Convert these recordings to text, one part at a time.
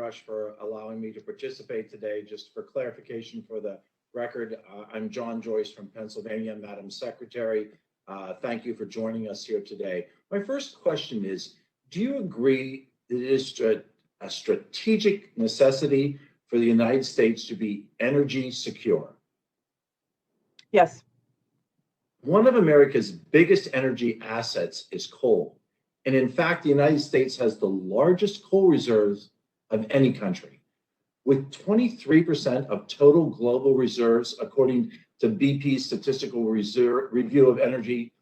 Rush, for allowing me to participate today. Just for clarification for the record, I'm John Joyce from Pennsylvania, Madam Secretary. Thank you for joining us here today. My first question is, do you agree that it is a strategic necessity for the United States to be energy secure? Yes. One of America's biggest energy assets is coal. And in fact, the United States has the largest coal reserves of any country. With 23% of total global reserves, according to BP's Statistical Review of Energy,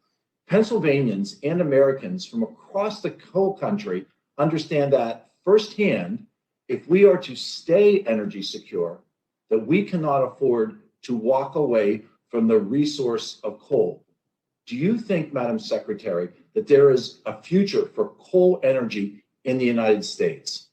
Pennsylvanians and Americans from across the whole country understand that firsthand, if we are to stay energy secure, that we cannot afford to walk away from the resource of coal. Do you think, Madam Secretary, that there is a future for coal energy in the United States?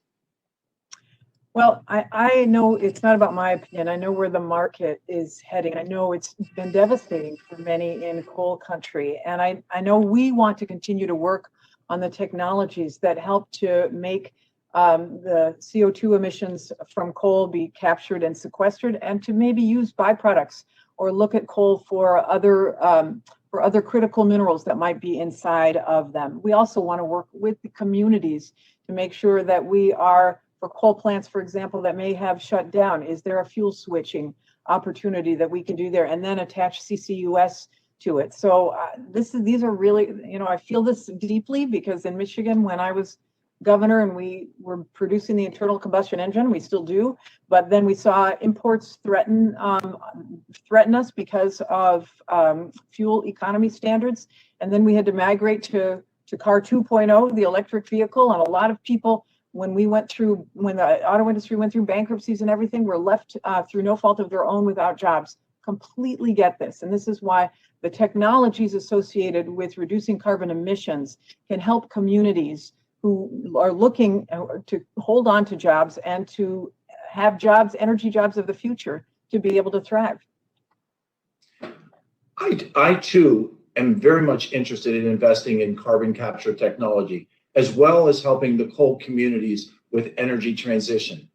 Well, I know it's not about my opinion. I know where the market is heading. I know it's been devastating for many in coal country. And I know we want to continue to work on the technologies that help to make the CO2 emissions from coal be captured and sequestered, and to maybe use byproducts or look at coal for other critical minerals that might be inside of them. We also want to work with the communities to make sure that we are, for coal plants, for example, that may have shut down, is there a fuel switching opportunity that we can do there, and then attach CCUS to it? So these are really, I feel this deeply because in Michigan, when I was governor and we were producing the internal combustion engine, we still do, but then we saw imports threaten us because of fuel economy standards, and then we had to migrate to car 2.0, the electric vehicle, and a lot of people, when the auto industry went through bankruptcies and everything, were left through no fault of their own without jobs. Completely get this, and this is why the technologies associated with reducing carbon emissions can help communities who are looking to hold on to jobs and to have jobs, energy jobs of the future, to be able to thrive. I too am very much interested in investing in carbon capture technology, as well as helping the coal communities with energy transition.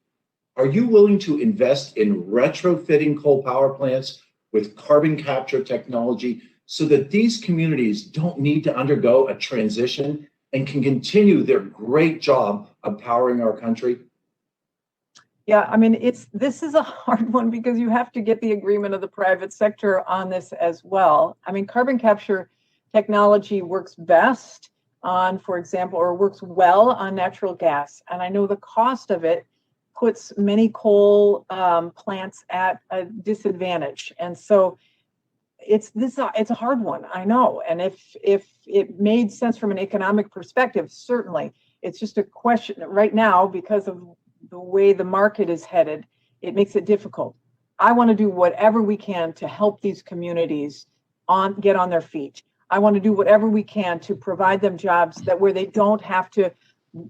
Are you willing to invest in retrofitting coal power plants with carbon capture technology so that these communities don't need to undergo a transition and can continue their great job of powering our country? Yeah, I mean, this is a hard one because you have to get the agreement of the private sector on this as well. I mean, carbon capture technology works best on, for example, or works well on natural gas. And I know the cost of it puts many coal plants at a disadvantage. And so it's a hard one, I know. And if it made sense from an economic perspective, certainly. It's just a question right now, because of the way the market is headed, it makes it difficult. I want to do whatever we can to help these communities get on their feet. I want to do whatever we can to provide them jobs where they don't have to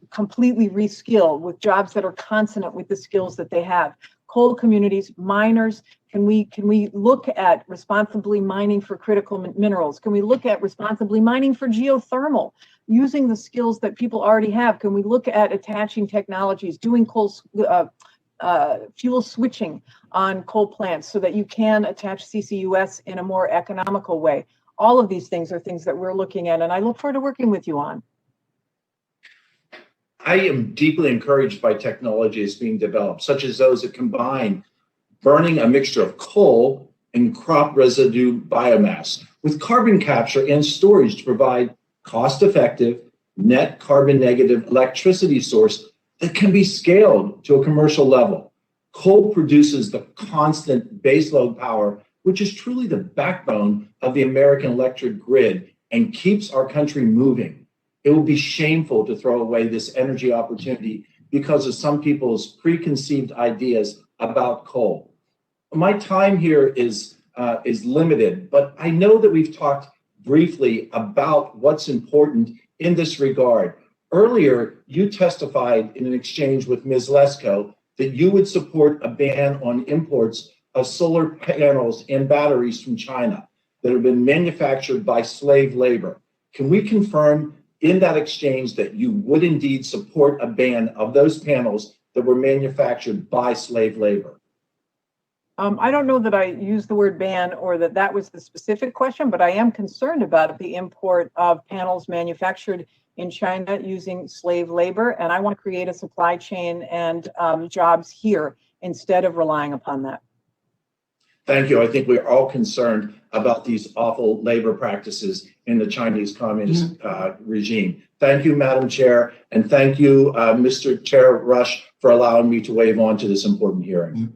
completely reskill, with jobs that are consonant with the skills that they have. Coal communities, miners, can we look at responsibly mining for critical minerals? Can we look at responsibly mining for geothermal, using the skills that people already have? Can we look at attaching technologies, doing fuel switching on coal plants so that you can attach CCUS in a more economical way? All of these things are things that we're looking at, and I look forward to working with you on. I am deeply encouraged by technologies being developed, such as those that combine burning a mixture of coal and crop residue biomass with carbon capture and storage to provide cost-effective, net carbon negative electricity source that can be scaled to a commercial level. Coal produces the constant baseload power, which is truly the backbone of the American electric grid and keeps our country moving. It would be shameful to throw away this energy opportunity because of some people's preconceived ideas about coal. My time here is limited, but I know that we've talked briefly about what's important in this regard. Earlier, you testified in an exchange with Ms. Lesko that you would support a ban on imports of solar panels and batteries from China that have been manufactured by slave labor. Can we confirm in that exchange that you would indeed support a ban of those panels that were manufactured by slave labor? I don't know that I used the word ban or that was the specific question, but I am concerned about the import of panels manufactured in China using slave labor, and I want to create a supply chain and jobs here instead of relying upon that. Thank you. I think we're all concerned about these awful labor practices in the Chinese Communist regime. Thank you, Madam Chair, and thank you, Mr. Chair Rush, for allowing me to waive on to this important hearing.